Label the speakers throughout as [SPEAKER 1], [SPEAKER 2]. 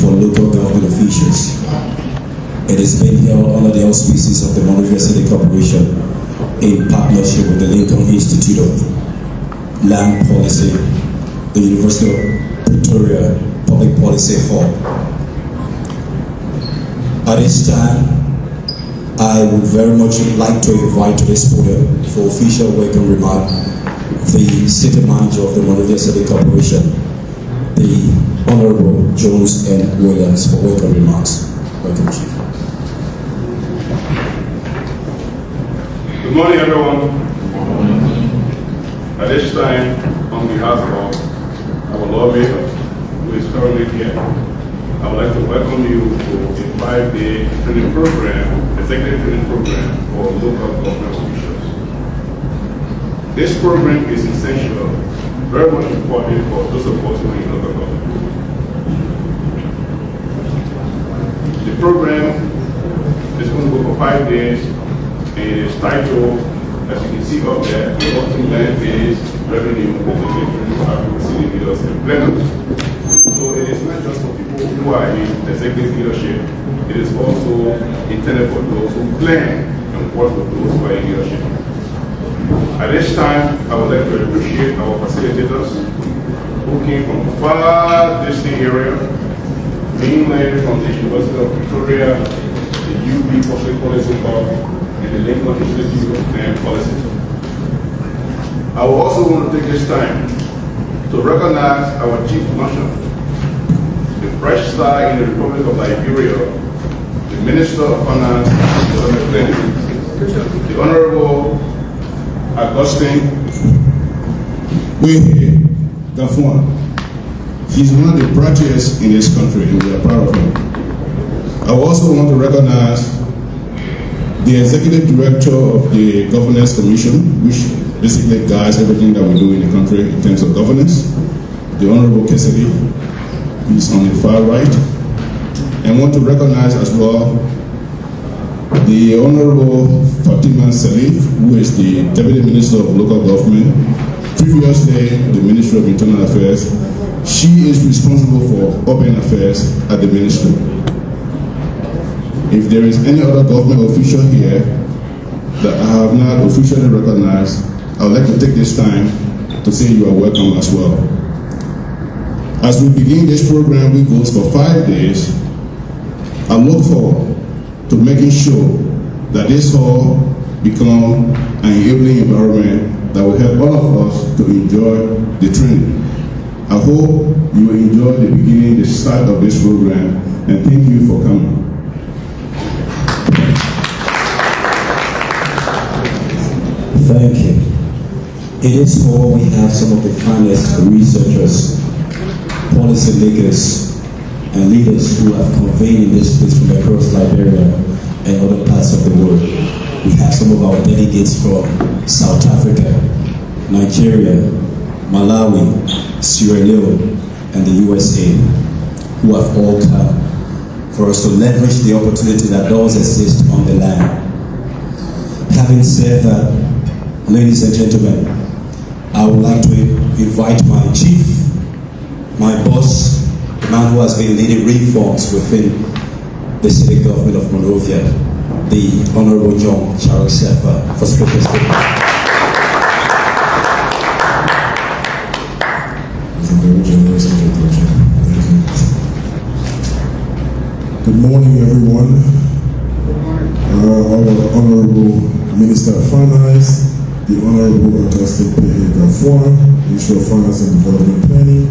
[SPEAKER 1] for local government officials. It is being held under the auspices of the Monrovia City Corporation in partnership with the Lincoln Institute of Land Policy, the University of Pretoria Public Policy Hall. At this time, I would very much like to invite to this podium for official welcome remark the City Manager of the Monrovia City Corporation, the Honorable Jones N. Williams, for welcome remarks. Welcome, Chief.
[SPEAKER 2] Good morning, everyone. At this time, on behalf of our lawmaker, who is currently here, I would like to welcome you to a 5-day training program, executive training program for local government officials. This program is essential, very much important for those of us who are in local government. The program is going to go for 5 days. It is titled, as you can see up there, the ultimate land is revenue executive city leaders and planners. So it is not just for people who are in executive leadership, it is also intended for those who plan and work with those who are in leadership. At this time, I would like to appreciate our facilitators who came from far distant area, mainly from the University of Pretoria, the UB Public Policy Hub, and the Lincoln Institute of Land Policy. I will also want to take this time to recognize our Chief Marshal, the fresh star in the Republic of Liberia, the Minister of Finance and Development Planning, the Honorable Augustine Gafwan. He's one of the brightest in this country, and we are proud of him. I also want to recognize the Executive Director of the Governance Commission, which basically guides everything that we do in the country in terms of governance, the Honorable Cassidy, who's on the far right, and want to recognize as well the Honorable Fatima Salif, who is the Deputy Minister of Local Government, previously the Ministry of Internal Affairs. She is responsible for urban affairs at the ministry. If there is any other government official here that I have not officially recognized, I would like to take this time to say you are welcome as well. As we begin this program, which goes for 5 days, I look forward to making sure that this hall become an enabling environment that will help all of us to enjoy the training. I hope you will enjoy the beginning, the start of this program, and thank you for coming.
[SPEAKER 1] Thank you. In this hall, we have some of the finest researchers, policymakers, and leaders who have convened in this place from across Liberia and other parts of the world. We have some of our delegates from South Africa, Nigeria, Malawi, Sierra Leone, and the USA, who have all come for us to leverage the opportunity that does exist on the land. Having said that, ladies and gentlemen, I would like to invite my chief, my boss, the man who has been leading reforms within the city government of Monrovia, the Honorable John Charles Sefa, for speaking.
[SPEAKER 3] Good morning, everyone. Our Honorable Minister of Finance, the Honorable Augustine Gafwan, Minister of Finance and Development Planning,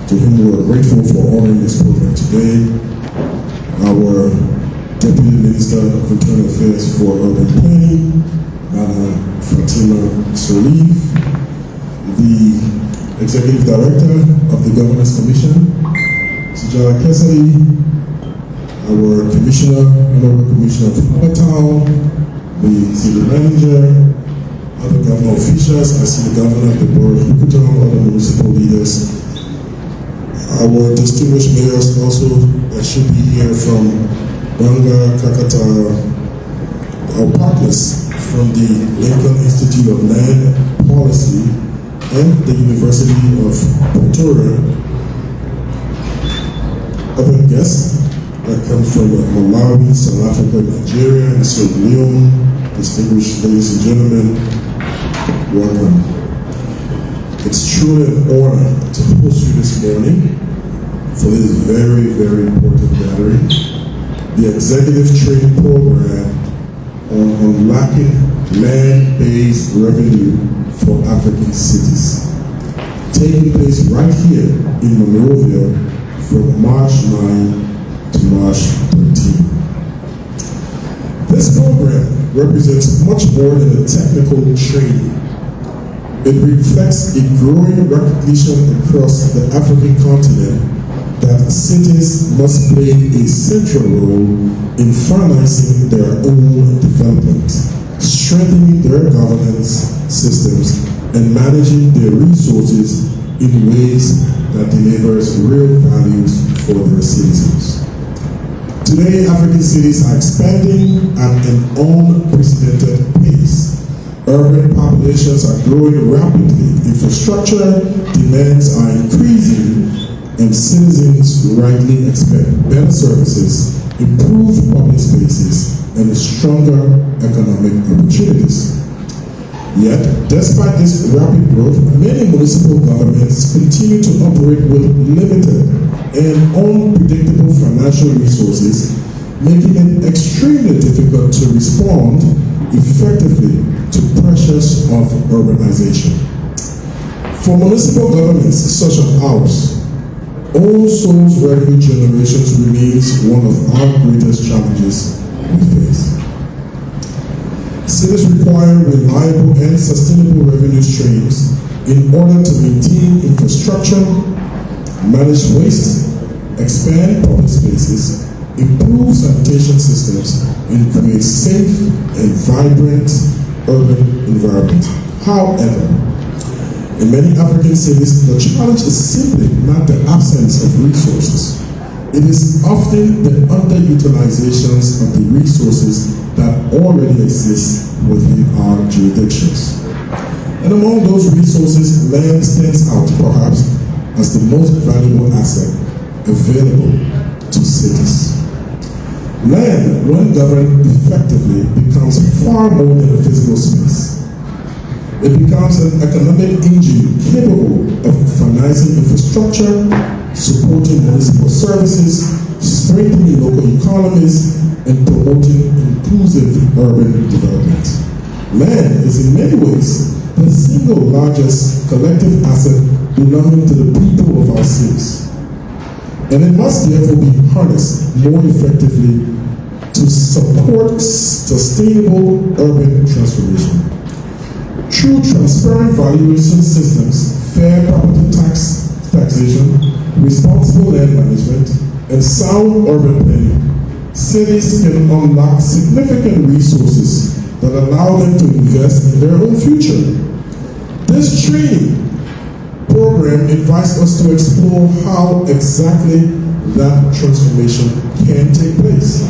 [SPEAKER 3] to whom we are grateful for honoring this program today. Our Deputy Minister of Internal Affairs for Urban Planning, Madam Fatima Salif, the Executive Director of the Governance Commission, Sijara Cassidy, our Commissioner, Honorable Commissioner of Town, the City Manager, other government officials. I see the Governor of the Board of Hospital, other municipal leaders, our distinguished mayors also that should be here from Banga, Kakata, our partners from the Lincoln Institute of Land Policy and the University of Pretoria. other guests that come from Malawi, South Africa, Nigeria, and Sierra Leone, distinguished ladies and gentlemen, welcome. It's truly an honor to host you this morning for this very, very important gathering, the Executive Training Program on Unlocking Land-Based Revenue for African Cities, taking place right here in Monrovia from March 9 to March 13. This program represents much more than a technical training. It reflects a growing recognition across the African continent that cities must play a central role in financing their own development, strengthening their governance systems, and managing their resources in ways that delivers real values for their citizens. Today, African cities are expanding at an unprecedented pace. Urban populations are growing rapidly, infrastructure demands are increasing, and citizens rightly expect better services, improved public spaces, and stronger economic opportunities. Yet, despite this rapid growth, many municipal governments continue to operate with limited and unpredictable financial resources, making it extremely difficult to respond effectively to pressures of urbanization. For municipal governments such as ours, all source revenue generation remains one of our greatest challenges we face. Cities require reliable and sustainable revenue streams in order to maintain infrastructure, manage waste, expand public spaces, improve sanitation systems, and create safe and vibrant urban environments. However, in many African cities, the challenge is simply not the absence of resources. It is often the underutilizations of the resources that already exist within our jurisdictions. And among those resources, land stands out perhaps as the most valuable asset available to cities. Land, when governed effectively, becomes far more than a physical space. It becomes an economic engine capable of financing infrastructure, supporting municipal services, strengthening local economies, and promoting inclusive urban development. Land is in many ways the single largest collective asset belonging to the people of our cities. And it must therefore be harnessed more effectively to support sustainable urban transformation. Through transparent valuation systems, fair property taxation, responsible land management, and sound urban planning, cities can unlock significant resources that allow them to invest in their own future. This training program invites us to explore how exactly that transformation can take place.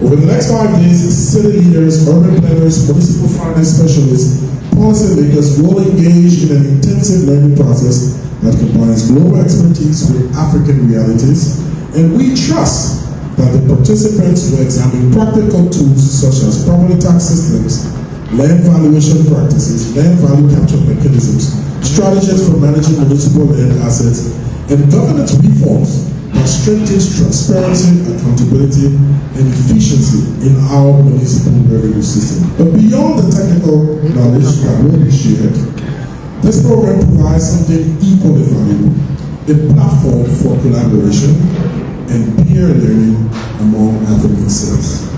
[SPEAKER 3] Over the next 5 days, city leaders, urban planners, municipal finance specialists, policymakers will engage in an intensive learning process that combines global expertise with African realities, and we trust that the participants will examine practical tools such as property tax systems, land valuation practices, land value capture mechanisms, strategies for managing municipal land assets, and governance reforms that strengthens transparency, accountability, and efficiency in our municipal revenue system. But beyond the technical knowledge that will be shared, this program provides something equally valuable, a platform for collaboration and peer learning among African cities.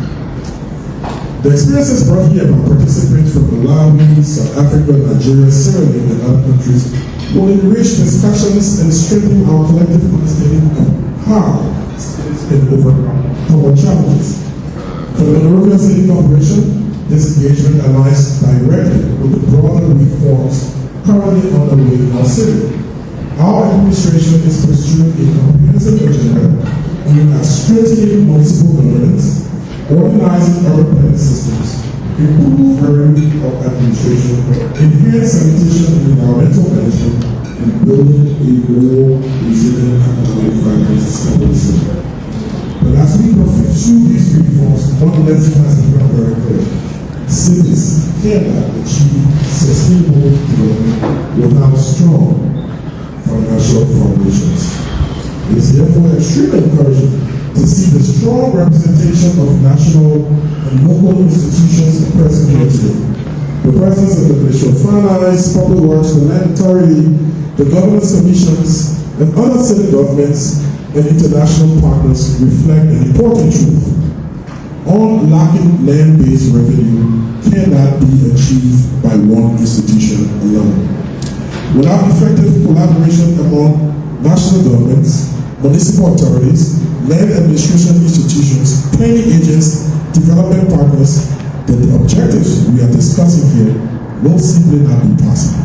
[SPEAKER 3] The experiences brought here by participants from Malawi, South Africa, Nigeria, Sierra Leone, and other countries will enrich discussions and strengthen our collective understanding of how cities can overcome our challenges. For the Monrovia City Corporation, this engagement aligns directly with the broader reforms currently underway in our city. Our administration is pursuing a comprehensive agenda aimed at strengthening municipal governance, organizing urban planning systems, improve revenue of administration, enhance sanitation and environmental management, and building a more resilient economic vibrant establishment. one lesson has become very clear. Cities cannot achieve sustainable development without strong financial foundations. It is therefore extremely encouraging to see the strong representation of national and local institutions present here today. The presence of the Ministry of Finance, Public Works, the Land Authority, the Governance Commissions, and other city governments and international partners reflect an important truth. Unlocking land-based revenue cannot be achieved by one institution alone. Without effective collaboration among national governments, municipal authorities, land administration institutions, planning agents, development partners, then the objectives we are discussing here will simply not be possible.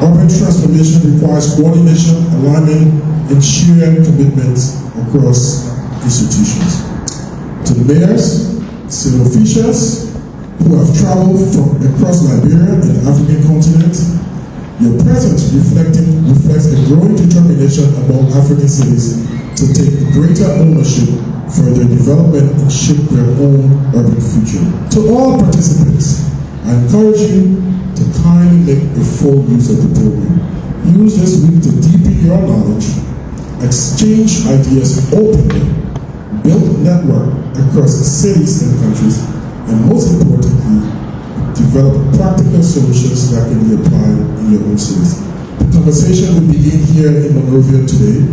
[SPEAKER 3] Urban transformation requires coordination, alignment, and shared commitments across institutions. To the mayors, city officials who have traveled from across Liberia and the African continent, your presence reflects a growing determination among African cities to take greater ownership for their development and shape their own urban future. To all participants, I encourage you to kindly make a full use of the program. Use this week to deepen your knowledge, exchange ideas openly, build network across cities and countries, and most importantly, develop practical solutions that can be applied in your own cities. The conversation we begin here in Monrovia today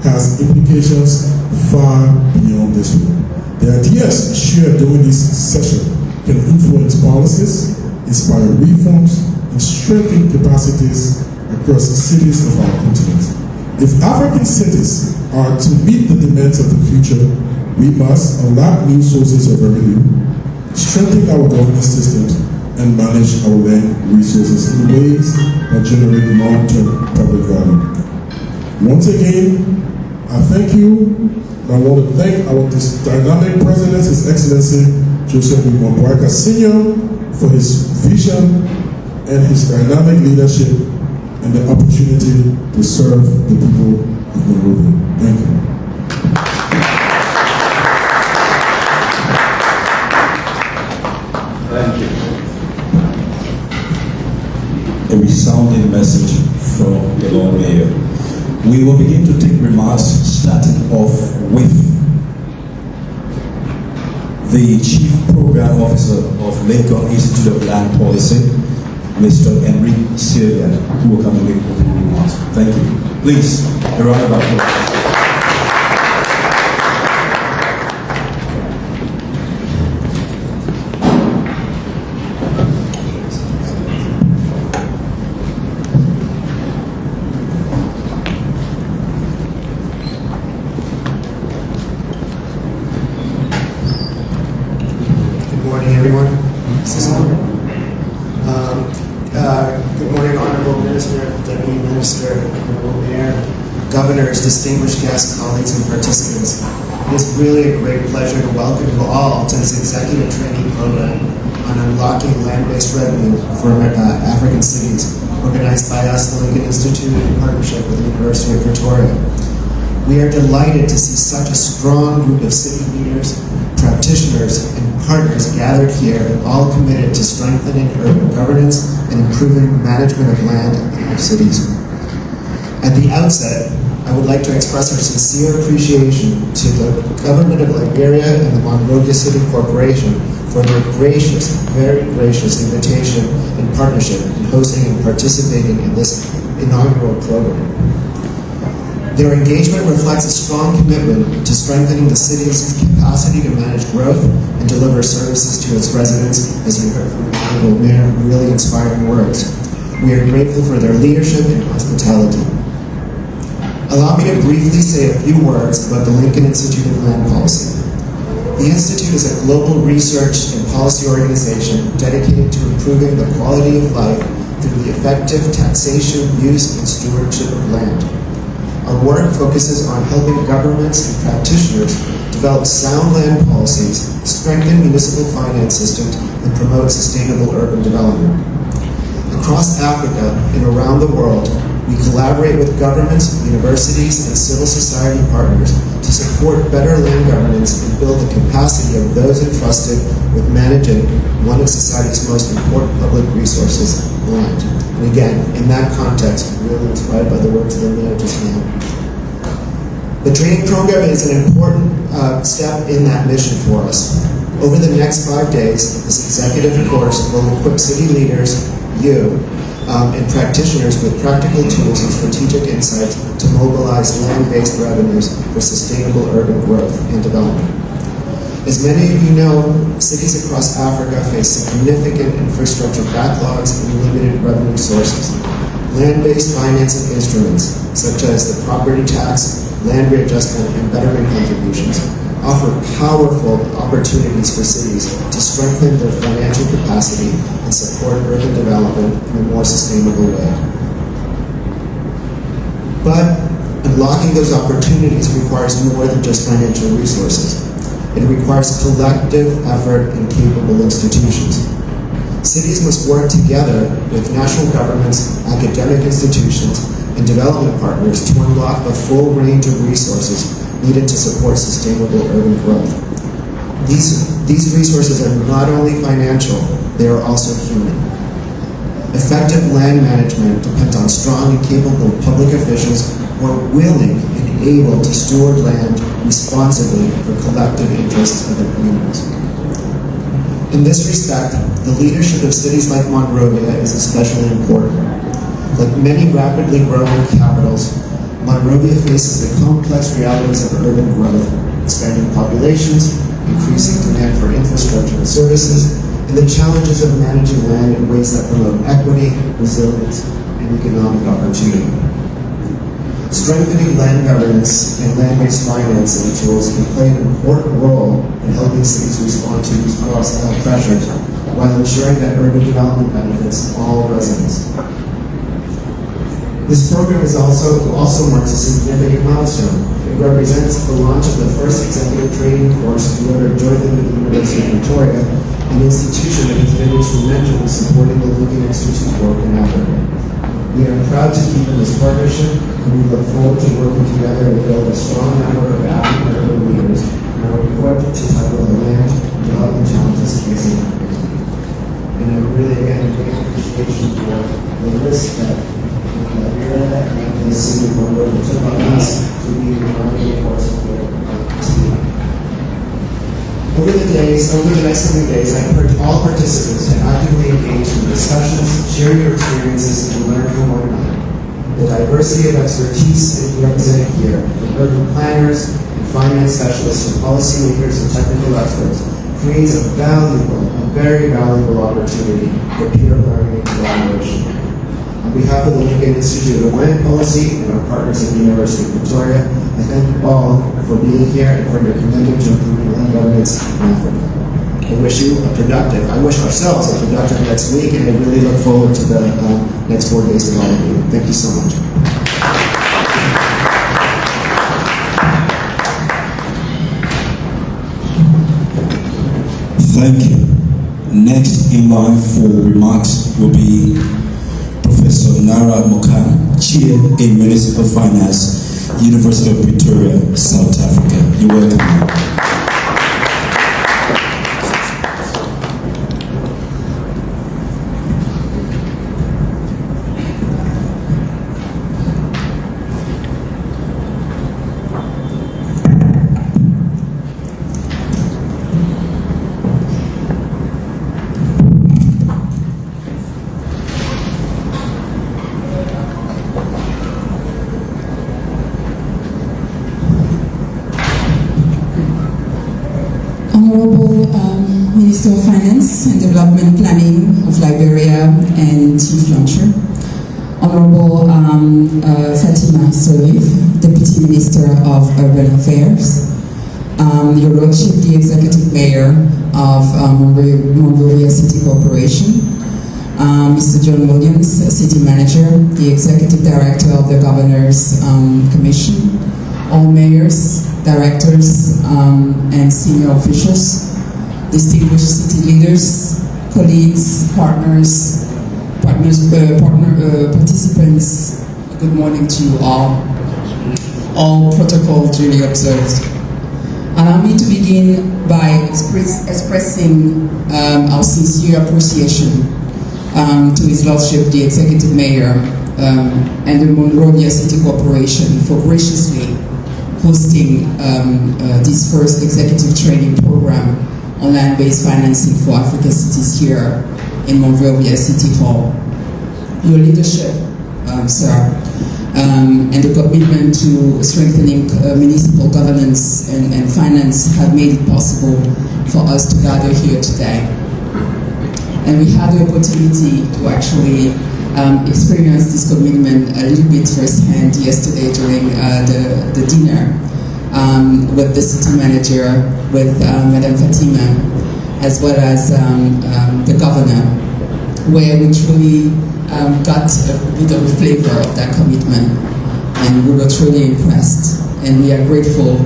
[SPEAKER 3] has implications far beyond this one. The ideas shared during this session can influence policies, inspire reforms, and strengthen capacities across cities of our continent. If African cities are to meet the demands of the future, we must unlock new sources of revenue, strengthen our governance systems, and manage our land resources in ways that generate long-term public value. Once again, I thank you, and I want to thank our dynamic president, His Excellency Joseph Mwambwaka Sr., for his vision and his dynamic leadership and the opportunity to serve the people of Monrovia. Thank you.
[SPEAKER 2] Thank you.
[SPEAKER 1] A resounding message from the Lord Mayor. We will begin to take remarks starting off with the Chief Program Officer of Lincoln Institute of Land Policy, Mr. Enrique Sylvia, who will come and make opening remarks. Thank you. Please, a round of applause.
[SPEAKER 4] Good morning, Honorable Minister, Deputy Minister, Honorable Mayor, Governors, distinguished guests, colleagues, and participants. It is really a great pleasure to welcome you all to this executive training program on unlocking land-based revenue for African cities, organized by us, the Lincoln Institute, in partnership with the University of Victoria. We are delighted to see such a strong group of city leaders, practitioners, and partners gathered here, all committed to strengthening urban governance and improving management of land in our cities. At the outset, I would like to express our sincere appreciation to the Government of Liberia and the Monrovia City Corporation for their gracious, very gracious invitation and partnership in hosting and participating in this inaugural program. Their engagement reflects a strong commitment to strengthening the city's capacity to manage growth and deliver services to its residents, as you heard from the Honorable Mayor, really inspiring words. We are grateful for their leadership and hospitality. Allow me to briefly say a few words about the Lincoln Institute of Land Policy. The Institute is a global research and policy organization dedicated to improving the quality of life through the effective taxation, use, and stewardship of land. Our work focuses on helping governments and practitioners develop sound land policies, strengthen municipal finance systems, and promote sustainable urban development. Across Africa and around the world, we collaborate with governments, universities, and civil society partners to support support better land governance and build the capacity of those entrusted with managing one of society's most important public resources, land. And again, in that context, really inspired by the words of the mayor just now. The training program is an important step in that mission for us. Over the next 5 days, this executive course will equip city leaders, you, and practitioners with practical tools and strategic insights to mobilize land-based revenues for sustainable urban growth and development. As many of you know, cities across Africa face significant infrastructure backlogs and limited revenue sources. Land-based financing instruments, such as the property tax, land readjustment, and betterment contributions, offer powerful opportunities for cities to strengthen their financial capacity and support urban development in a more sustainable way. But unlocking those opportunities requires more than just financial resources. It requires collective effort and capable institutions. Cities must work together with national governments, academic institutions, and development partners to unlock the full range of resources needed to support sustainable urban growth. These resources are not only financial, they are also human. Effective land management depends on strong and capable public officials who are willing and able to steward land responsibly for collective interests of their communities. In this respect, the leadership of cities like Monrovia is especially important. Like many rapidly growing capitals, Monrovia faces the complex realities of urban growth, expanding populations, increasing demand for infrastructure and services, and the challenges of managing land in ways that promote equity, resilience, and economic opportunity. Strengthening land governance and land-based financing tools can play an important role in helping cities respond to these pressures while ensuring that urban development benefits all residents. This program also marks a significant milestone. It represents the launch of the first executive training course delivered jointly with the University of Victoria, an institution that has been instrumental in supporting the Lincoln Institute's work in Africa. We are proud to deepen this partnership, and we look forward to working together to build a strong network of African urban leaders who are equipped to tackle the land development challenges facing Africa. And I really, again, big appreciation for the risk that Liberia and the city of Monrovia took on us to be the marketing course of their team. Over the next coming days, I encourage all participants to actively engage in discussions, share your experiences, and learn from one another. The diversity of expertise represented here, from urban planners and finance specialists to policymakers and technical experts, creates a very valuable opportunity for peer learning and collaboration. On behalf of the Lincoln Institute of Land Policy and our partners at the University of Victoria, I thank you all for being here and for your commitment to improving land governance in Africa. I wish ourselves a productive next week, and I really look forward to the next 4 days with all of you. Thank you so much.
[SPEAKER 1] Thank you. Next in line for remarks will be Professor Nara Mokan, Chair in Municipal Finance, University of Pretoria, South Africa. You're welcome.
[SPEAKER 5] Minister of Finance and Development Planning of Liberia and Chief Launcher, Honorable Fatima Solif, Deputy Minister of Urban Affairs, Your Lordship, the Executive Mayor of Monrovia City Corporation, Mr. John Williams, City Manager, the Executive Director of the Governor's Commission, all mayors, directors, and senior officials, distinguished city leaders, colleagues, participants, good morning to you all. All protocol duly observed. Allow me to begin by expressing our sincere appreciation to His Lordship, the Executive Mayor, and the Monrovia City Corporation for graciously hosting this first executive training program on land-based financing for African cities here in Monrovia City Hall. Your leadership, sir, and the commitment to strengthening municipal governance and finance have made it possible for us to gather here today. And we had the opportunity to actually experience this commitment a little bit firsthand yesterday during the dinner with the city manager, with Madame Fatima, as well as the governor, where we truly got a bit of a flavor of that commitment, and we were truly impressed. And we are grateful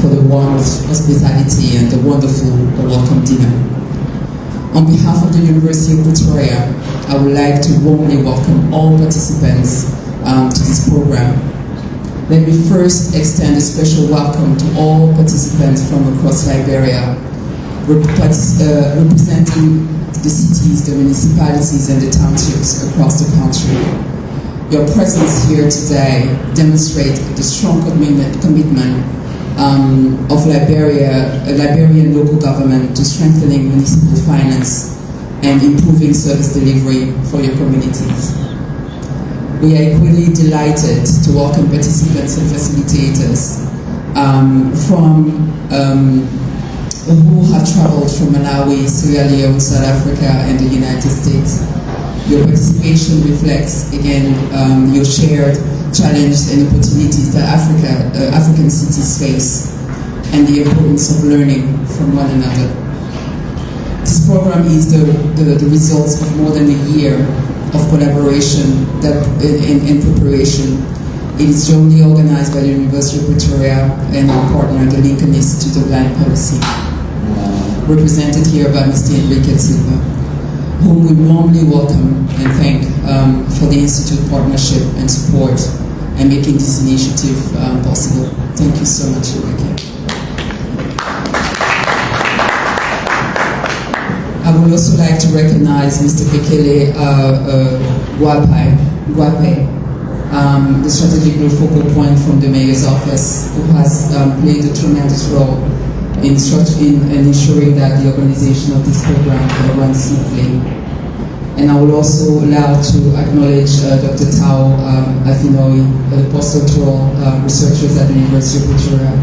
[SPEAKER 5] for the warm hospitality and the wonderful welcome dinner. On behalf of the University of Pretoria, I would like to warmly welcome all participants to this program. Let me first extend a special welcome to all participants from across Liberia, representing the cities, the municipalities, and the townships across the country. Your presence here today demonstrates the strong commitment of Liberian local government to strengthening municipal finance and improving service delivery for your communities. We are equally delighted to welcome participants and facilitators who have traveled from Malawi, Sierra Leone, South Africa, and the United States. Your participation reflects, again, your shared challenges and opportunities that African cities face, and the importance of learning from one another. This program is the results of more than a year of collaboration and preparation. It is jointly organized by the University of Pretoria and our partner, the Lincoln Institute of Land Policy, represented here by Mr. Enrique Silva, whom we warmly welcome and thank for the Institute partnership and support and making this initiative possible. Thank you so much, Enrique. I would also like to recognize Mr. Bekele Guape, the strategic focal point from the Mayor's office, who has played a tremendous role in ensuring that the organization of this program runs smoothly. And I will also allow to acknowledge Dr. Tao Afinoi, a postdoctoral researcher at the University of Pretoria,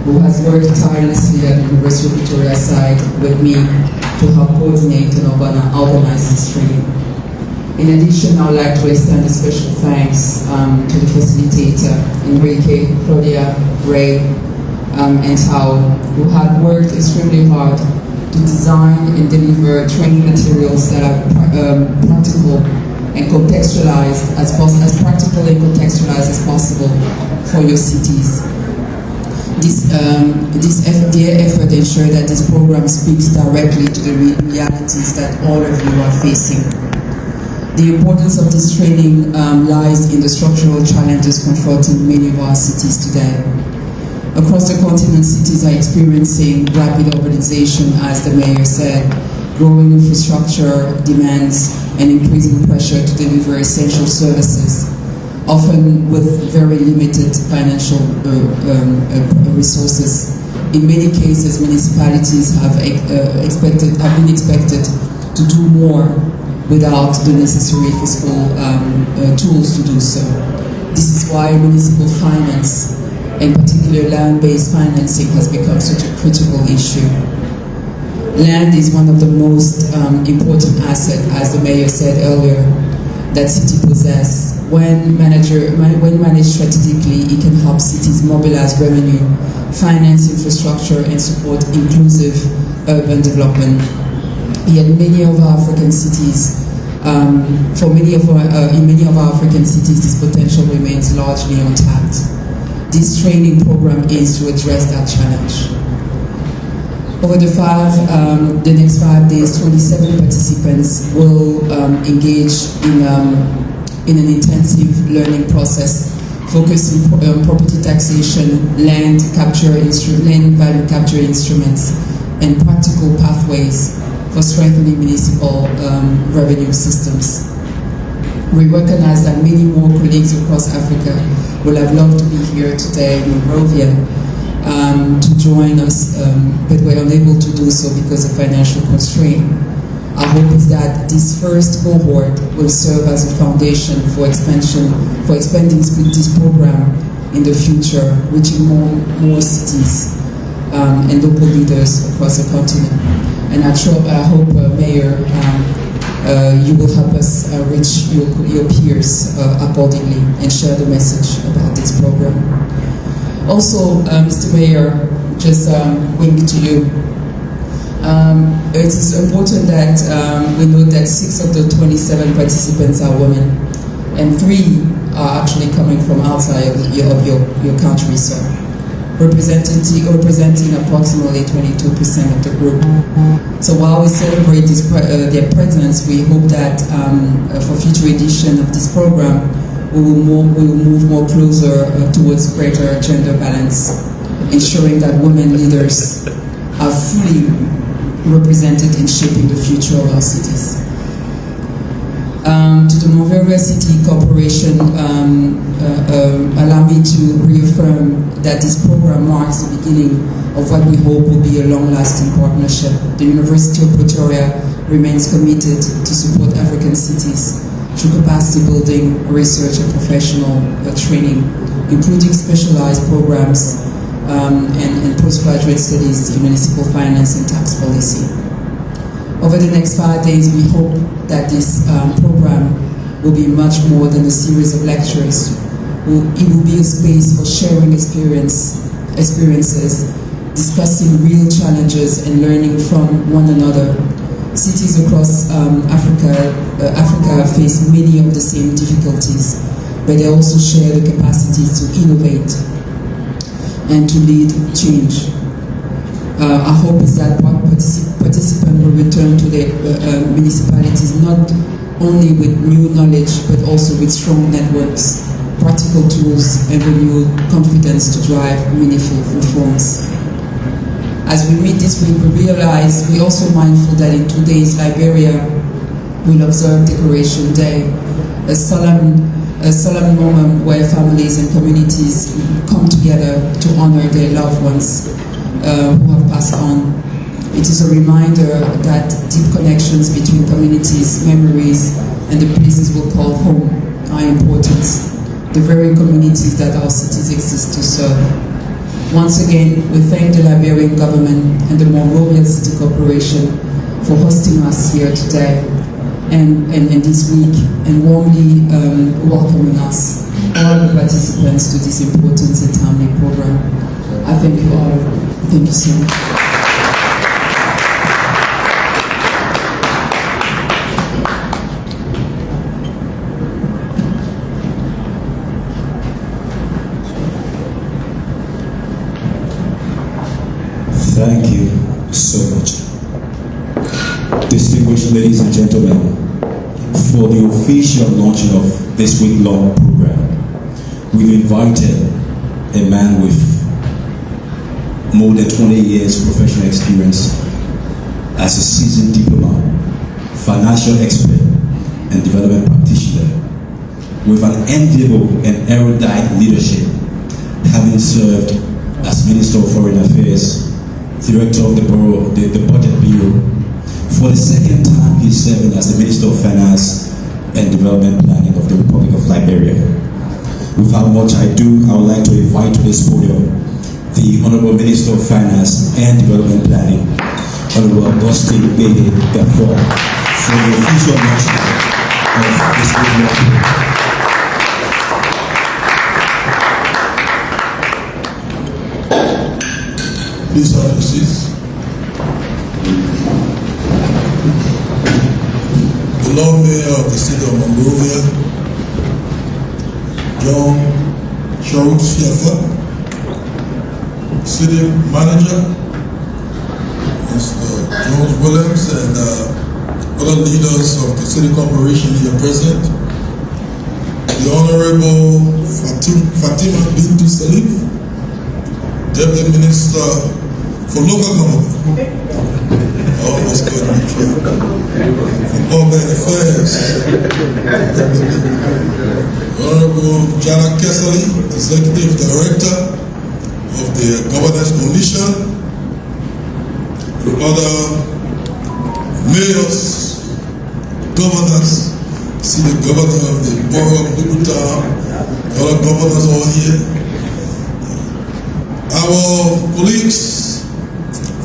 [SPEAKER 5] who has worked tirelessly at the University of Pretoria side with me to help coordinate and organize this training. In addition, I would like to extend a special thanks to the facilitator, Enrique, Claudia, Ray, and Tao, who have worked extremely hard to design and deliver training materials that are practical and contextualized as practical and contextualized as possible for your cities. Their effort ensures that this program speaks directly to the realities that all of you are facing. The importance of this training lies in the structural challenges confronting many of our cities today. Across the continent, cities are experiencing rapid urbanization, as the Mayor said, growing infrastructure demands, and increasing pressure to deliver essential services, often with very limited financial resources. In many cases, municipalities have been expected to do more without the necessary fiscal tools to do so. This is why municipal finance, in particular land-based financing, has become such a critical issue. Land is one of the most important assets, as the Mayor said earlier, that cities possess. When managed strategically, it can help cities mobilize revenue, finance infrastructure, and support inclusive urban development. Yet many of our African cities, in many of our African cities, this potential remains largely untapped. This training program aims to address that challenge. Over the next 5 days, 27 participants will engage in an intensive learning process focusing on property taxation, land value capture instruments, and practical pathways for strengthening municipal revenue systems. We recognize that many more colleagues across Africa will have loved to be here today in Monrovia to join us, but were unable to do so because of financial constraint. Our hope is that this first cohort will serve as a foundation for expanding this program in the future, reaching more cities and local leaders across the continent. And I hope, Mayor, you will help us reach your peers accordingly and share the message about this program. Also, Mr. Mayor, just wink to you. It is important that we note that 6 of the 27 participants are women, and 3 are actually coming from outside of your country, sir, representing approximately 22% of the group. So while we celebrate their presence, we hope that for future edition of this program, we will move more closer towards greater gender balance, ensuring that women leaders are fully represented in shaping the future of our cities. To the Monrovia City Corporation, allow me to reaffirm that this program marks the beginning of what we hope will be a long-lasting partnership. The University of Pretoria remains committed to support African cities through capacity building, research, and professional training, including specialized programs and postgraduate studies in municipal finance and tax policy. Over the next 5 days, we hope that this program will be much more than a series of lectures. It will be a space for sharing experiences, discussing real challenges and learning from one another. Cities across Africa face many of the same difficulties, but they also share the capacity to innovate and to lead change. Our hope is that participants will return to their municipalities not only with new knowledge, but also with strong networks, practical tools, and renewed confidence to drive meaningful reforms. As we meet this week, we realize we're also mindful that in 2 days, Liberia will observe Decoration Day, a solemn moment where families and communities come together to honor their loved ones who have passed on. It is a reminder that deep connections between communities, memories, and the places we call home are important, the very communities that our cities exist to serve. Once again, we thank the Liberian government and the Monrovia City Corporation for hosting us here today and this week, and warmly welcoming us, all the participants, to this important and timely program. I thank you all. Thank you so much.
[SPEAKER 1] Thank you so much. Distinguished ladies and gentlemen, for the official launching of this week-long program, we've invited a man with more than 20 years professional experience as a seasoned diplomat, financial expert, and development practitioner, with an enviable and erudite leadership, having served as Minister of Foreign Affairs, Director of the Budget Bureau. For the second time, he's serving as the Minister of Finance and Development Planning of the Republic of Liberia. Without much ado, I would like to invite to this podium the Honorable Minister of Finance and Development Planning, Honorable Augustine Bede Gafor, for the official launching of this program.
[SPEAKER 3] Please have your seats. The Lord Mayor of the City of Monrovia, John Charles Fiafa, City Manager, Mr. George Williams, and other leaders of the City Corporation here present, the Honorable Fatima Bintu Salif, Deputy Minister for Local Government. Almost got me track. For Urban Affairs. Honorable Jana Kesali, Executive Director of the Governance Commission, the other mayors, governors, see the governor of the borough of Liberia, other governors all here. Our colleagues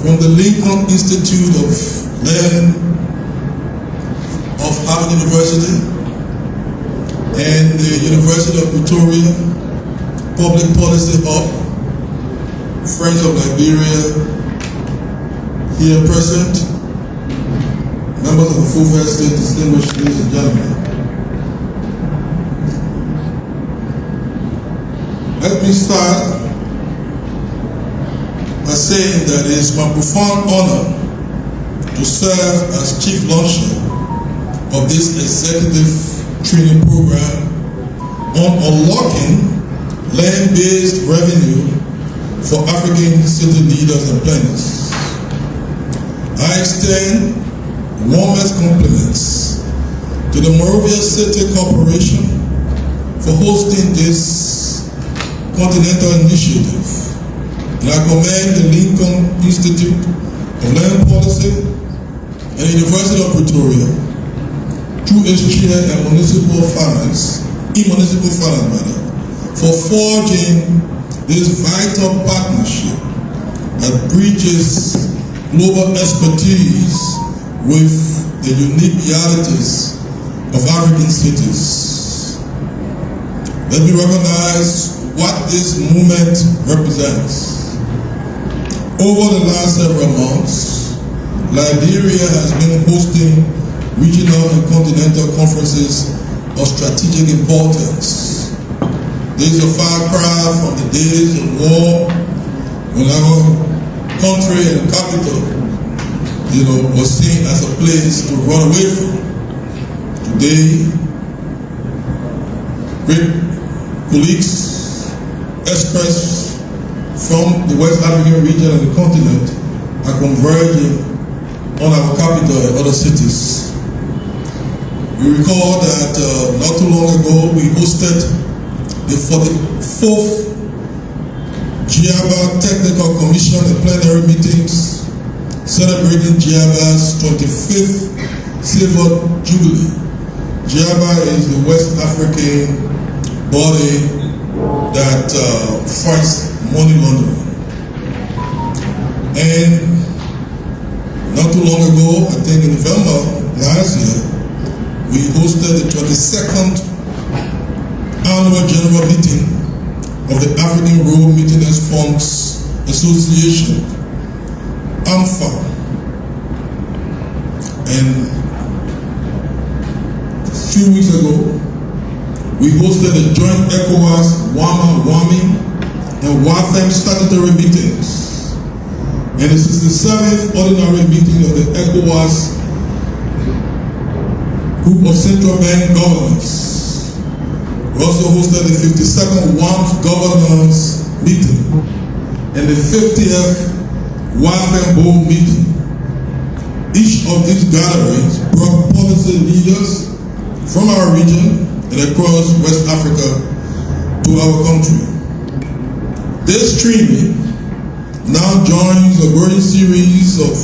[SPEAKER 3] from the Lincoln Institute of Learning of Harvard University and the University of Pretoria Public Policy Hub, Friends of Liberia here present, members of the Fulford State, distinguished ladies and gentlemen. Let me start by saying that it is my profound honor to serve as Chief Launcher of this executive training program on unlocking land-based revenue for African city leaders and planners. I extend warmest compliments to the Monrovia City Corporation for hosting this continental initiative. And I commend the Lincoln Institute of Land Policy and the University of Pretoria through its chair and municipal finance, for forging this vital partnership that bridges global expertise with the unique realities of African cities. Let me recognize what this movement represents. Over the last several months, Liberia has been hosting regional and continental conferences of strategic importance. This is a far cry from the days of war when our country and capital, was seen as a place to run away from. Today, great colleagues, experts from the West African region and the continent are converging on our capital and other cities. We recall that not too long ago we hosted the 44th GIABA Technical Commission and plenary meetings celebrating GIABA's 25th Silver Jubilee. GIABA is the West African body that fights money laundering. And not too long ago, I think in November last year, we hosted the 22nd annual general meeting of the African Road Maintenance Funds Association, AMFA. And a few weeks ago, we hosted a joint ECOWAS, WAMA, and WAFEM statutory meetings. And this is the 7th ordinary meeting of the ECOWAS Group of Central Bank Governors. We also hosted the 52nd WAMP Governors meeting and the 50th WAFEM Board meeting. Each of these gatherings brought policy leaders from our region and across West Africa to our country. This training now joins a growing series of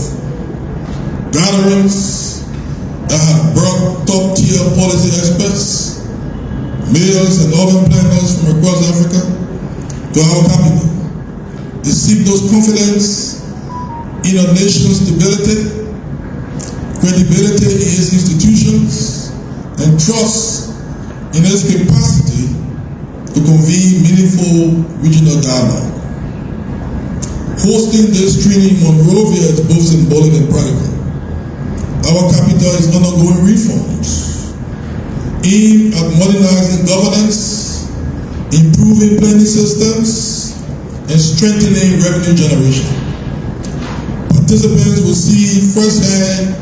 [SPEAKER 3] gatherings that have brought top-tier policy experts, mayors and urban planners from across Africa to our capital. They seek those confidence in our nation's stability, credibility in its institutions, and trust in its capacity to convene meaningful regional dialogue. Hosting this training in Monrovia is both symbolic and practical. Our capital is undergoing reforms aimed at modernizing governance, improving planning systems, and strengthening revenue generation. Participants will see firsthand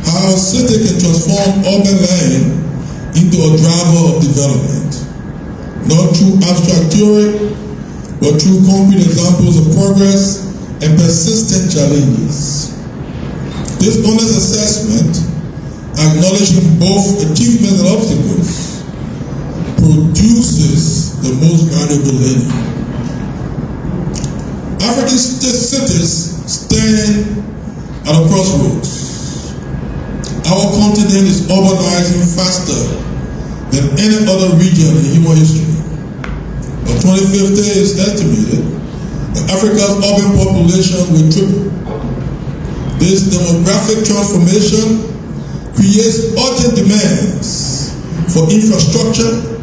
[SPEAKER 3] how a city can transform urban land into a driver of development, not through abstract theory, but through concrete examples of progress and persistent challenges. This honest assessment, acknowledging both achievements and obstacles, produces the most valuable learning. African cities stand at a crossroads. Our continent is urbanizing faster than any other region in human history. By 2050, it's estimated that Africa's urban population will triple. This demographic transformation creates urgent demands for infrastructure,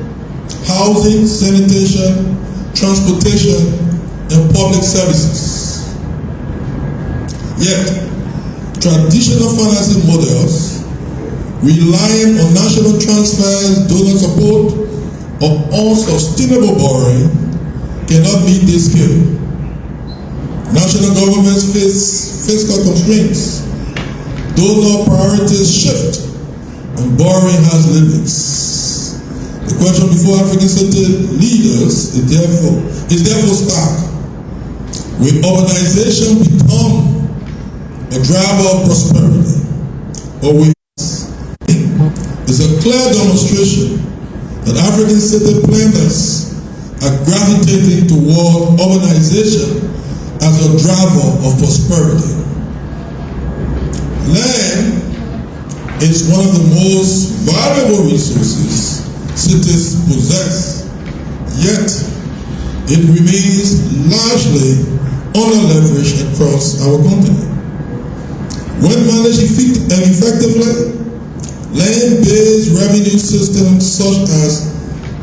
[SPEAKER 3] housing, sanitation, transportation, and public services. Yet, traditional financing models relying on national transfers, donor support, or unsustainable borrowing cannot meet this scale. National governments face fiscal constraints, donor priorities shift, and borrowing has limits. The question before African city leaders is therefore stark. Will urbanization become a driver of prosperity, or will it's a clear demonstration that African city planners are gravitating toward urbanization as a driver of prosperity. Land is one of the most valuable resources cities possess, yet it remains largely under-leveraged across our continent. When managed effectively, land-based revenue systems such as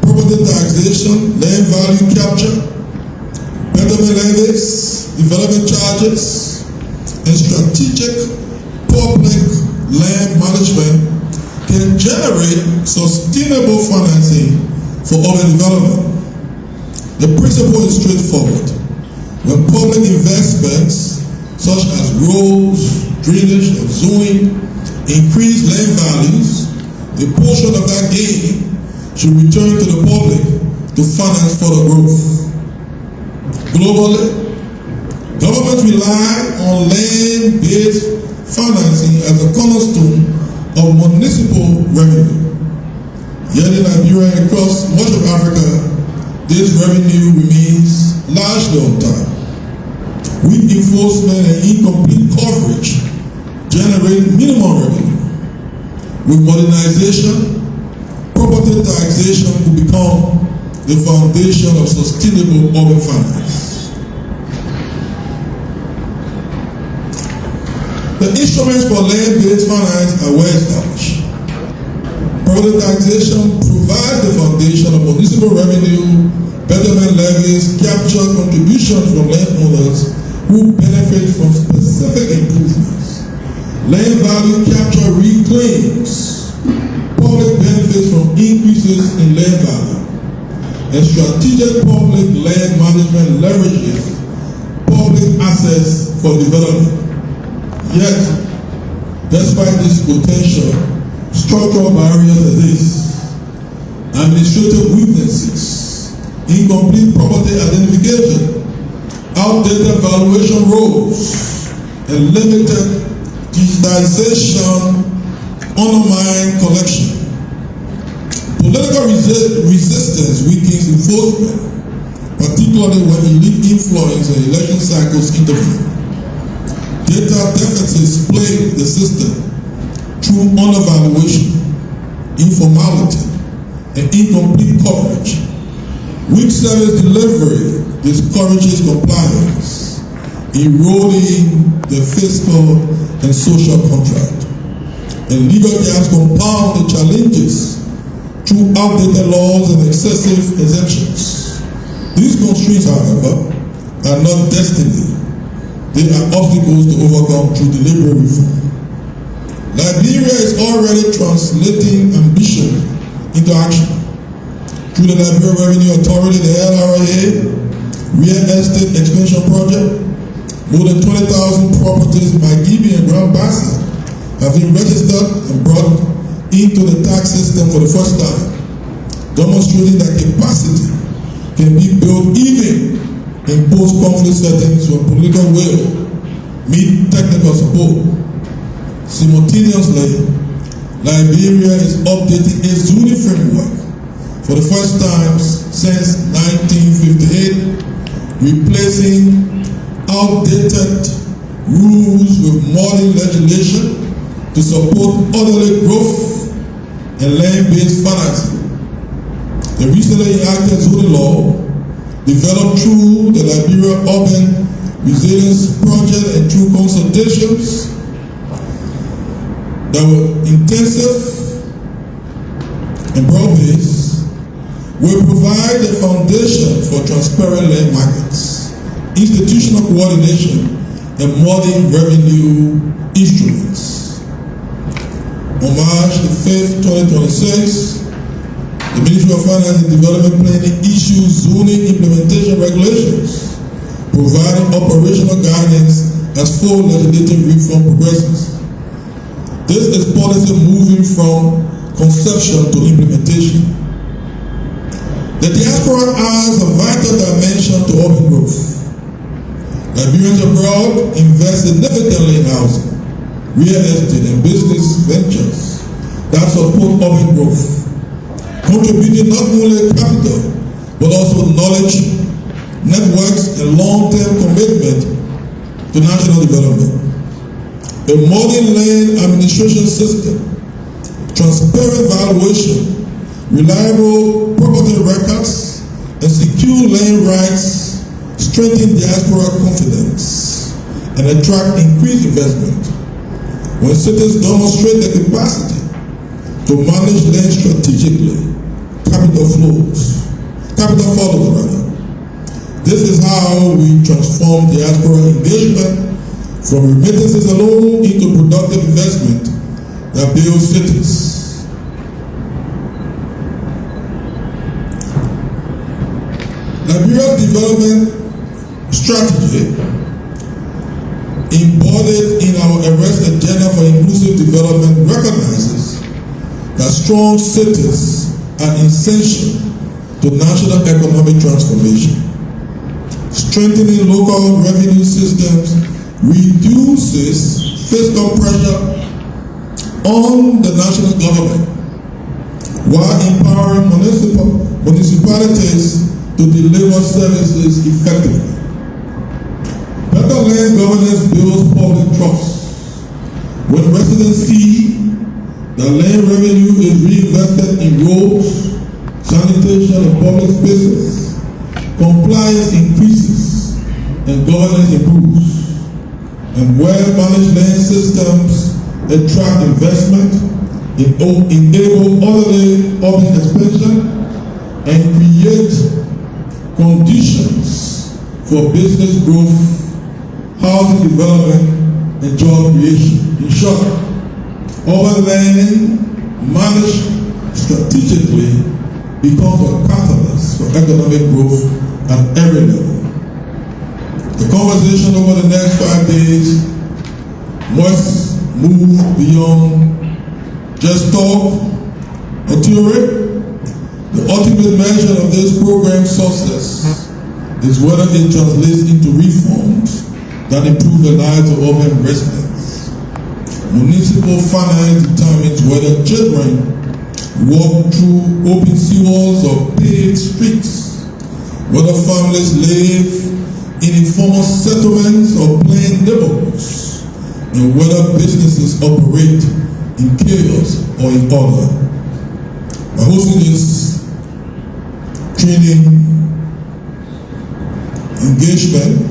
[SPEAKER 3] property taxation, land value capture, betterment levies, development charges, and strategic public land management can generate sustainable financing for urban development. The principle is straightforward. When public investments such as roads, drainage, and zoning increase land values, a portion of that gain should return to the public to finance further growth. Globally, governments rely on land-based financing as a cornerstone of municipal revenue. Yet in Liberia and across much of Africa, this revenue remains largely on time. Weak enforcement and incomplete coverage generate minimum revenue. With modernization, property taxation will become the foundation of sustainable urban finance. The instruments for land-based finance are well established. Property taxation provides the foundation of municipal revenue, betterment levies, capture contributions from landowners who benefit from specific improvements. Land value capture reclaims public benefits from increases in land value, and strategic public land management leverages public assets for development. Yet, despite this potential, structural barriers exist. Administrative weaknesses, incomplete property identification, outdated valuation rules, and limited digitization undermine collection. Political resistance weakens enforcement, particularly when elite influence and election cycles intervene. Data deficits plague the system through undervaluation, informality, and incomplete coverage. Weak service delivery discourages compliance, eroding the fiscal and social contract. And legal gaps compound the challenges through outdated laws and excessive exemptions. These constraints, however, are not destiny. They are obstacles to overcome through deliberate reform. Liberia is already translating ambition into action. Through the Liberia Revenue Authority, the LRA, Real Estate Expansion Project, more than 20,000 properties in Magidi and Grand Basin have been registered and brought into the tax system for the first time, demonstrating that capacity can be built even in post-conflict settings when political will meet technical support. Simultaneously, Liberia is updating a Zuni framework for the first time since 1958, replacing outdated rules with modern legislation to support orderly growth and land-based financing. The recently enacted Zuni law, developed through the Liberia Urban Resilience Project and through consultations that were intensive and broad-based, will provide the foundation for transparent land markets, institutional coordination, and modern revenue instruments. On March the 5th, 2026, the Ministry of Finance and Development Planning issued zoning implementation regulations, providing operational guidance as full legislative reform progresses. This is policy moving from conception to implementation. The diaspora adds a vital dimension to urban growth. Liberians abroad invest significantly in housing, real estate, and business ventures that support urban growth, contributing not only capital, but also knowledge, networks, and long-term commitment to national development. A modern land administration system, transparent valuation, reliable property records, and secure land rights strengthen diaspora confidence and attract increased investment. When cities demonstrate the capacity to manage land strategically, capital follows. This is how we transform diaspora engagement from remittances alone into productive investment that builds cities. Liberia's development strategy, embodied in our Arrest Agenda for Inclusive Development, recognizes that strong cities are essential to national economic transformation. Strengthening local revenue systems reduces fiscal pressure on the national government, while empowering municipalities to deliver services effectively. Better land governance builds public trust. When residents see that land revenue is reinvested in roads, sanitation, and public spaces, compliance increases and governance improves. And well-managed land systems attract investment, enable orderly urban expansion, and create conditions for business growth, housing development, and job creation. In short, urban land managed strategically becomes a catalyst for economic growth at every level. The conversation over the next 5 days must move beyond just talk or theory. The ultimate measure of this program's success is whether it translates into reforms that improve the lives of urban residents. Municipal finance determines whether children walk through open sewers or paved streets, whether families live in informal settlements or plain neighborhoods, and whether businesses operate in chaos or in order. By hosting this training engagement,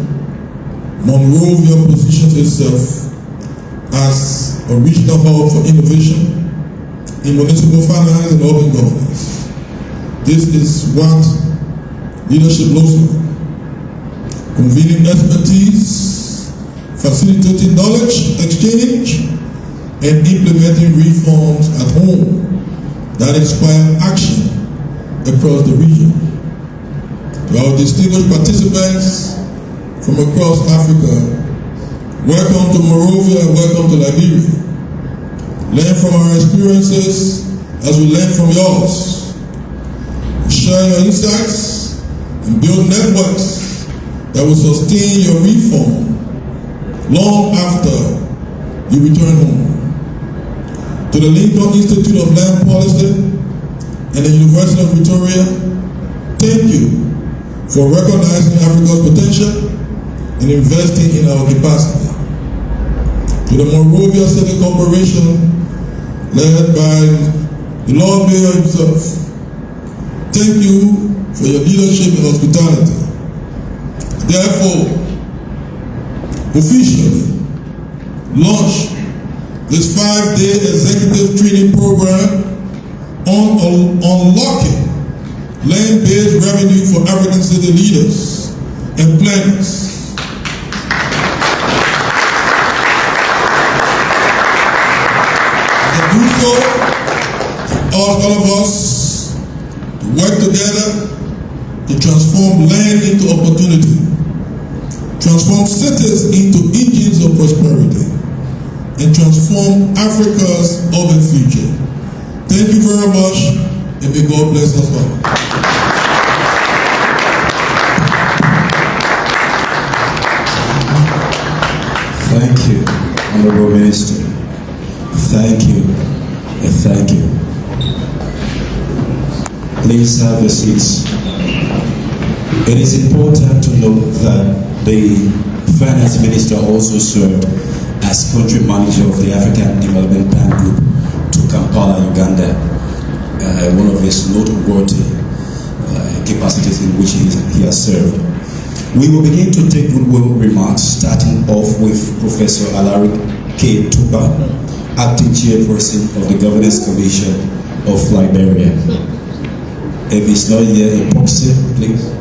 [SPEAKER 3] Monrovia positions itself as a regional hub for innovation in municipal finance and urban governance. This is what leadership looks like: convening expertise, facilitating knowledge exchange, and implementing reforms at home that inspire action across the region. To our distinguished participants from across Africa, welcome to Monrovia and welcome to Liberia. Learn from our experiences as we learn from yours. Share your insights and build networks that will sustain your reform long after you return home. To the Lincoln Institute of Land Policy and the University of Victoria, thank you for recognizing Africa's potential and investing in our capacity. To the Monrovia City Corporation, led by the Lord Mayor himself, thank you for your leadership and hospitality. Therefore, officially launch this 5-day executive training program on unlocking land-based revenue for African city leaders and planners. To do so, all of us to work together to transform land into opportunity, transform cities into engines of prosperity, and transform Africa's urban future. Thank you very much, and may God bless us all.
[SPEAKER 1] Thank you, Honorable Minister. Thank you, and thank you. Please have your seats. It is important to note that the Finance Minister also served as country manager of the African Development Bank Group to Kampala, Uganda, one of his noteworthy capacities in which he has served. We will begin to take goodwill remarks, starting off with Professor Alaric K. Tuba, Acting Chairperson of the Governance Commission of Liberia. If it's not here, epoxy, please.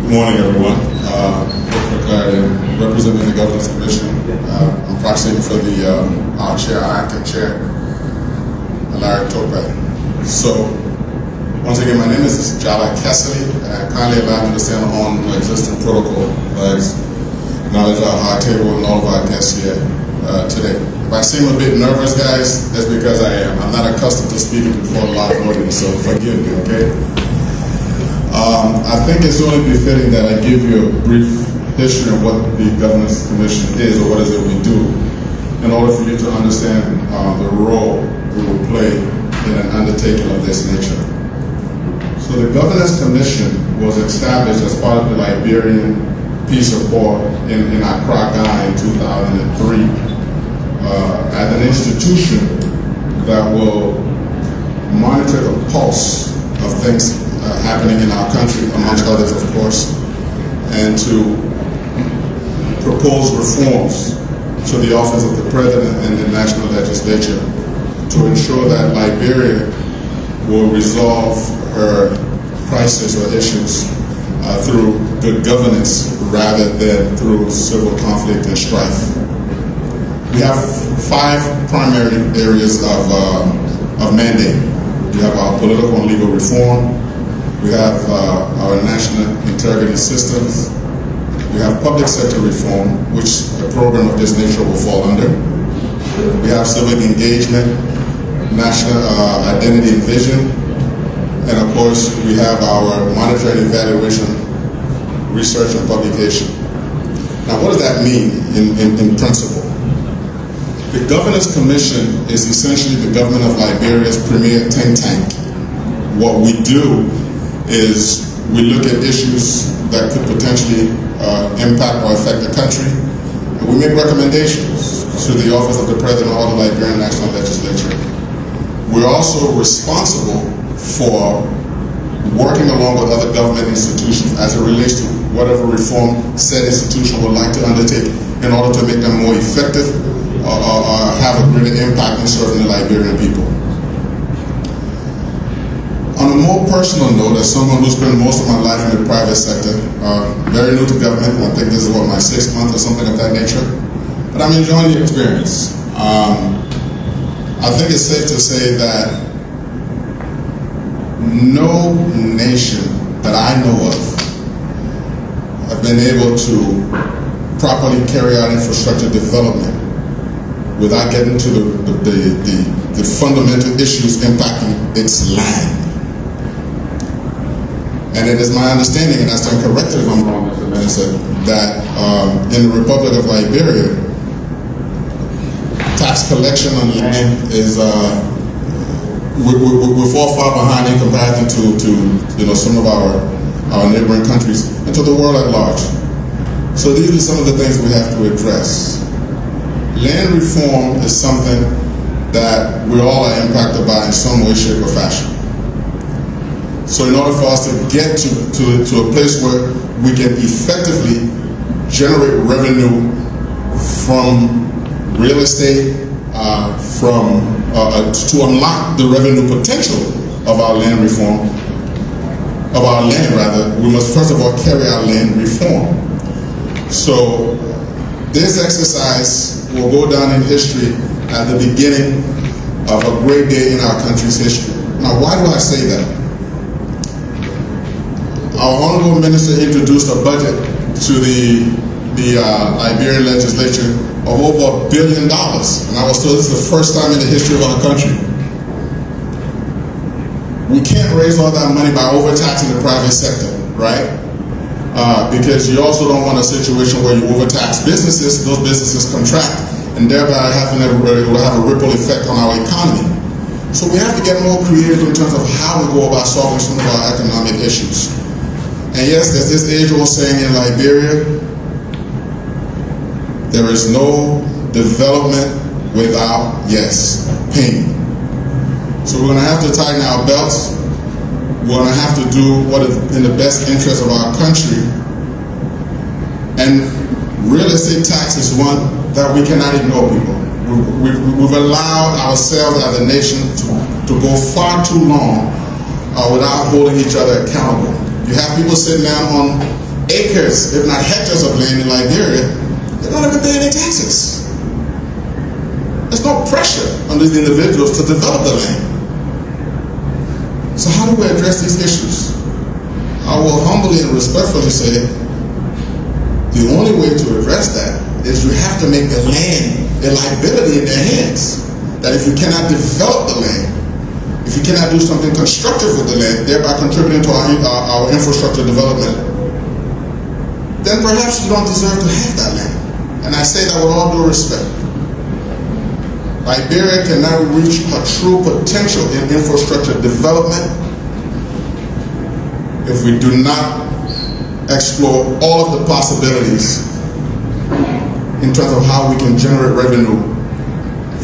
[SPEAKER 6] Good morning, everyone. For clarity, representing the Governance Commission, I'm proxying for our chair, our acting chair, Larry Tope. So, once again, my name is Jala Cassidy. Kindly allow me to stand on the existing protocol. I acknowledge our high table and all of our guests here today. If I seem a bit nervous, guys, that's because I am. I'm not accustomed to speaking before a live audience, so forgive me, okay? I think it's only befitting that I give you a brief history of what the Governance Commission is, or what is it we do, in order for you to understand the role we will play in an undertaking of this nature. So the Governance Commission was established as part of the Liberian Peace Accord in Accra, Ghana in 2003, as an institution that will monitor the pulse of things happening in our country, amongst others, of course, and to propose reforms to the office of the President and the National Legislature to ensure that Liberia will resolve her crisis or issues through good governance rather than through civil conflict and strife. We have 5 primary areas of mandate. We have our political and legal reform. We have our national integrity systems. We have public sector reform, which a program of this nature will fall under. We have civic engagement, national identity and vision, and of course we have our monitoring and evaluation, research and publication. Now what does that mean in principle? The Governance Commission is essentially the government of Liberia's premier think tank. What we do is we look at issues that could potentially impact or affect the country, and we make recommendations to the office of the President or the Liberian National Legislature. We're also responsible for working along with other government institutions as it relates to whatever reform said institution would like to undertake in order to make them more effective or have a greater impact in serving the Liberian people. On a more personal note, as someone who spent most of my life in the private sector, very new to government, I think this is my 6th month or something of that nature, but I'm enjoying the experience. I think it's safe to say that no nation that I know of have been able to properly carry out infrastructure development without getting to the fundamental issues impacting its land. And it is my understanding, and I stand corrected if I'm wrong, Mr. Minister, that in the Republic of Liberia, tax collection on land is we're far behind in comparison to some of our neighboring countries and to the world at large. So these are some of the things we have to address. Land reform is something that we all are impacted by in some way, shape, or fashion. So in order for us to get to a place where we can effectively generate revenue from real estate, to unlock the revenue potential of our land reform, we must first of all carry out land reform. So this exercise will go down in history as the beginning of a great day in our country's history. Now, why do I say that? Our Honorable Minister introduced a budget to the Liberian legislature of over $1 billion, and I was told this is the first time in the history of our country. We can't raise all that money by overtaxing the private sector, right? Because you also don't want a situation where you overtax businesses, those businesses contract, and thereby it will have a ripple effect on our economy. So we have to get more creative in terms of how we go about solving some of our economic issues. And yes, there's this age-old saying in Liberia, there is no development without, yes, pain. So we're going to have to tighten our belts. We're going to have to do what is in the best interest of our country. And real estate tax is one that we cannot ignore, people. We've allowed ourselves as a nation to go far too long without holding each other accountable. You have people sitting down on acres, if not hectares of land in Liberia. They're not even paying any taxes. There's no pressure on these individuals to develop the land. So how do we address these issues? I will humbly and respectfully say the only way to address that is you have to make the land a liability in their hands. That if you cannot develop the land, if you cannot do something constructive with the land, thereby contributing to our infrastructure development, then perhaps you don't deserve to have that land. And I say that with all due respect. Liberia cannot reach her true potential in infrastructure development if we do not explore all of the possibilities in terms of how we can generate revenue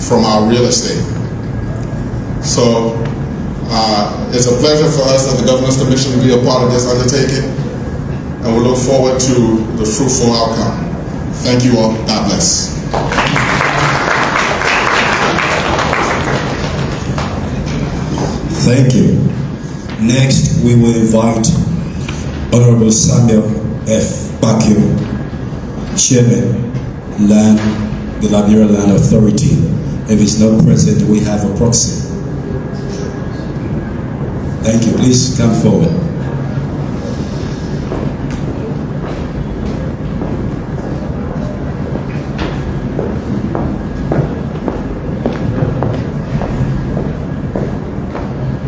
[SPEAKER 6] from our real estate. So it's a pleasure for us as the Governance Commission to be a part of this undertaking, and we look forward to the fruitful outcome. Thank you all. God bless.
[SPEAKER 1] Thank you. Next, we will invite Honorable Samuel F. Bakio, Chairman, the Liberia Land Authority. If he's not present, we have a proxy. Thank you. Please come forward.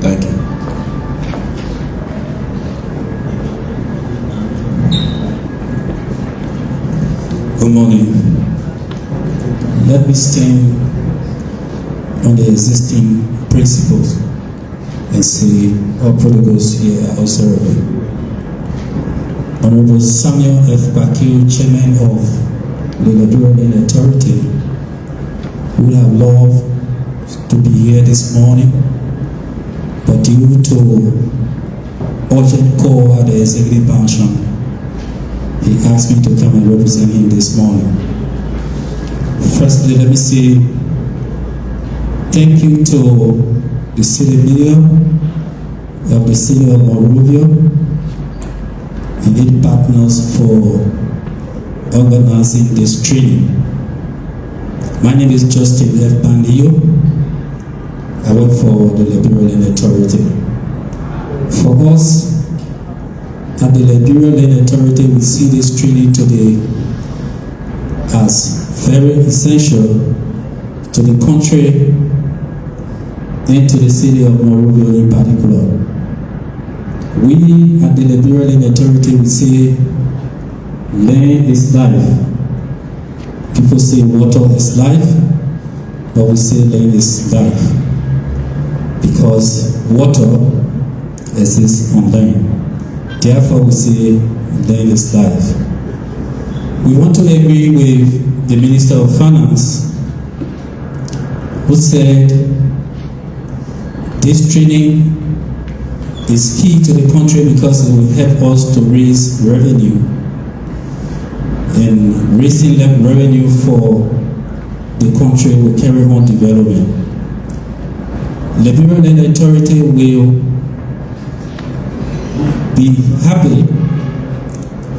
[SPEAKER 1] Thank you. Good morning. Let me stand on the existing principles and see our protocols here are observed. Honorable Samuel F. Bakio, Chairman of the Liberia Land Authority, would have loved to be here this morning, but due to urgent call at the executive function, he asked me to come and represent him this morning. Firstly, let me say thank you to the city mayor, of the city of Monrovia. We need partners for organizing this training. My name is Justin F. Bandio. I work for the Liberian Land Authority. For us, at the Liberian Land Authority, we see this training today as very essential to the country and to the city of Monrovia in particular. We at the Liberian Land Authority, we say land is life. People say water is life, but we say land is life because water exists on land. Therefore, we say land is life. We want to agree with the Minister of Finance, who said this training is key to the country because it will help us to raise revenue, and raising that revenue for the country will carry on development. Liberian Land Authority will be happy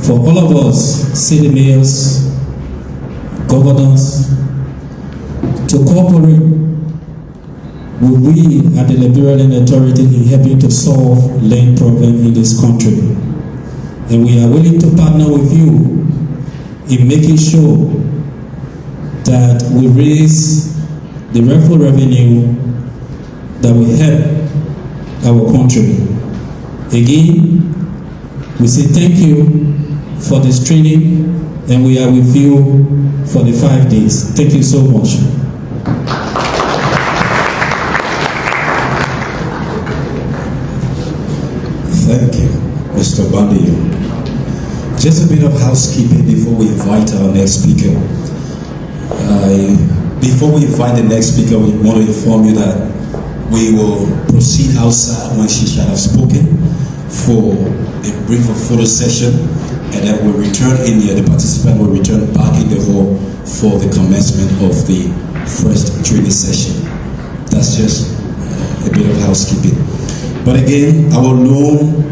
[SPEAKER 1] for all of us, city mayors, governors, to cooperate with we at the Liberian Land Authority in helping to solve land problem in this country. And we are willing to partner with you in making sure that we raise the rightful revenue that will help our country. Again, we say thank you for this training, and we are with you for the 5 days. Thank you so much. Thank you, Mr. Bandio. Just a bit of housekeeping before we invite our next speaker. Before we invite the next speaker, we want to inform you that we will proceed outside when she shall have spoken for a brief photo session, and then we'll return in here. The participant will return back in the hall for the commencement of the first training session. That's just a bit of housekeeping. But again, our lone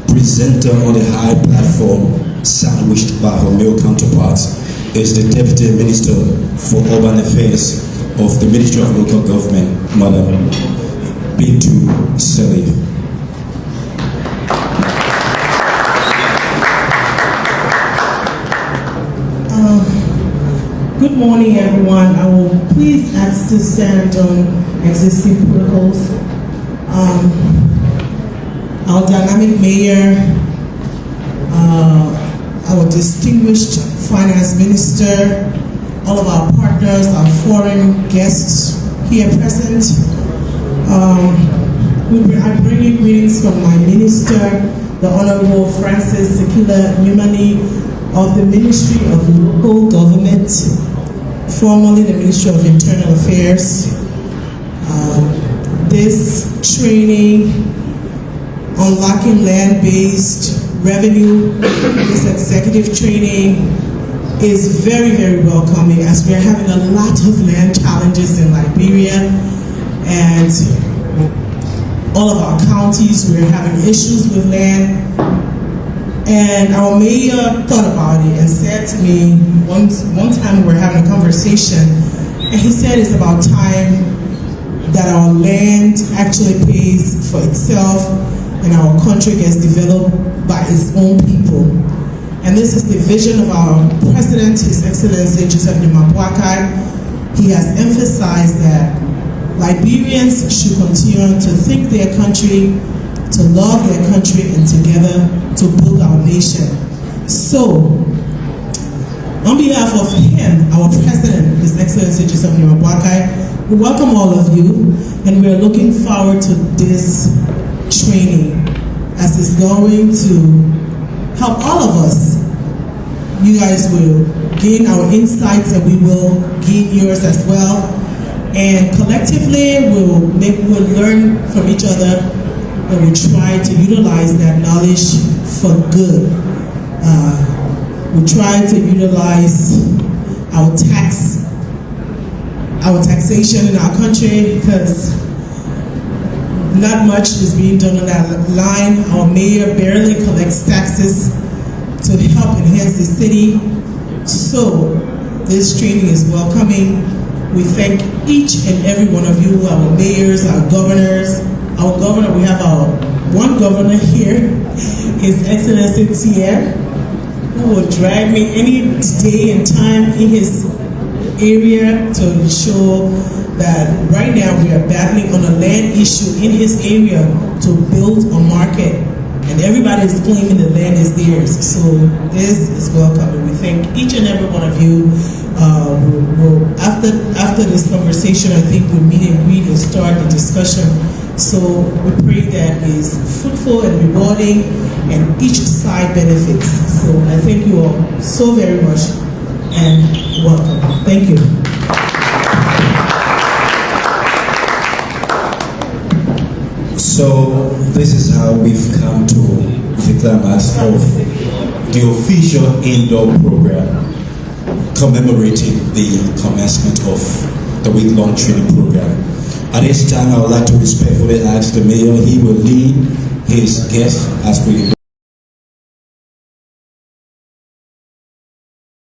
[SPEAKER 1] presenter on the high platform, sandwiched by her male counterparts, is the Deputy Minister for Urban Affairs of the Ministry of Local Government, Madam Bintu Salif.
[SPEAKER 7] Good morning, everyone. I will please ask to stand on existing protocols. Our dynamic mayor, our distinguished finance minister, all of our partners, our foreign guests here present. I bring you greetings from my minister, the Honorable Francis Sekila Numani of the Ministry of Local Government, formerly the Ministry of Internal Affairs. This training, unlocking land-based revenue, this executive training is very, very welcoming as we're having a lot of land challenges in Liberia, and all of our counties, we're having issues with land. And our mayor thought about it and said to me, one time we were having a conversation, and he said it's about time that our land actually pays for itself and our country gets developed by its own people. And this is the vision of our President, His Excellency Joseph Nimabwakai. He has emphasized that Liberians should continue to think their country, to love their country, and together to build our nation. So, on behalf of him, our President, His Excellency Joseph Nimabwakai, we welcome all of you, and we are looking forward to this training as it's going to help all of us. You guys will gain our insights and we will gain yours as well. And collectively, we'll learn from each other and we'll try to utilize that knowledge for good. We'll try to utilize our taxation in our country, because not much is being done on that line. Our mayor barely collects taxes to help enhance the city. So this training is welcoming. We thank each and every one of you, our mayors, our governors. Our governor, we have our one governor here, His Excellency Thier, who will drag me any day and time in his area to ensure that right now we are battling on a land issue in his area to build a market, and everybody is claiming the land is theirs. So this is welcome, and we thank each and every one of you. After this conversation, I think we'll meet and greet and start the discussion. So we pray that is fruitful and rewarding, and each side benefits. So I thank you all so very much, and welcome. Thank you.
[SPEAKER 1] So this is how we've come to the climax of the official indoor program commemorating the commencement of the week-long training program. At this time, I would like to respectfully ask the mayor, he will lead his guests as we